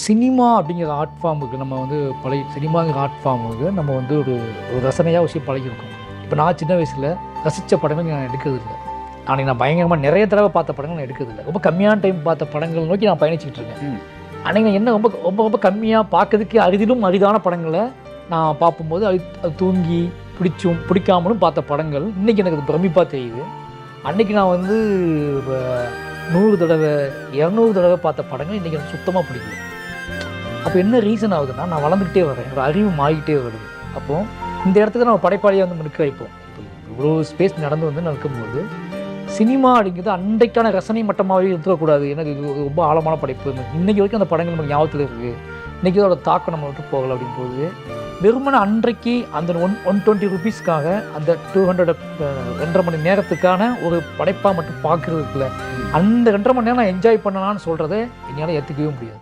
Cinema அப்படிங்கிற art ஃபார்முக்கு நம்ம வந்து பழகி சினிமாங்கிற ஆர்ட் ஃபார்முக்கு நம்ம வந்து ஒரு ரசனையாக விஷயம் பழகிருக்கோம். இப்போ நான் சின்ன வயசில் ரசித்த படங்கள் நான் எடுக்கிறது இல்லை. அன்றைக்கி நான் பயங்கரமாக நிறைய தடவை பார்த்த படங்கள் நான் எடுக்கிறது இல்லை. ரொம்ப கம்மியான டைம் பார்த்த படங்கள் நோக்கி நான் பயணிச்சுட்டு இருக்கேன். அன்றைக்கி நான் என்ன ரொம்ப ரொம்ப ரொம்ப கம்மியாக பார்க்கறதுக்கு அரிதிலும் அரிதான படங்களை நான் பார்க்கும்போது அது தூங்கி பிடிக்காமலும் பார்த்த படங்கள் இன்றைக்கி எனக்கு அது பிரமிப்பாக தெரியுது. அன்றைக்கி நான் வந்து 100 தடவை 200 தடவை பார்த்த படங்கள் இன்றைக்கி எனக்கு சுத்தமாக பிடிக்கல. அப்போ என்ன ரீசன் ஆகுதுன்னா, நான் வளர்ந்துக்கிட்டே வரேன், என்னோடய அறிவு மாறிக்கிட்டே வருது. அப்போது இந்த இடத்துக்கு நம்ம படைப்பாளியாக வந்து நிற்க வைப்போம். இப்போ இவ்வளோ ஸ்பேஸ் நடந்து வந்து நடக்கும்போது சினிமா அப்படிங்கிறது அன்றைக்கான ரசனை மட்டமாகவே இருக்கக்கூடாது. ஏன்னா இது ரொம்ப ஆழமான படைப்பு. இன்றைக்கி வரைக்கும் அந்த படங்கள் நமக்கு ஞாபகத்தில் இருக்குது. இன்றைக்கி அதோட தாக்கம் நம்ம விட்டு போகலை அப்படிங்கும்போது வெறுமனே அன்றைக்கு அந்த 120 ருபீஸ்க்காக அந்த 2.5 மணி நேரத்துக்கான ஒரு படைப்பாக மட்டும் பார்க்குறதுக்குல அந்த 2.5 மணி நேரம் நான் என்ஜாய் பண்ணலான்னு சொல்கிறத என்னால் ஏற்றுக்கவே முடியாது.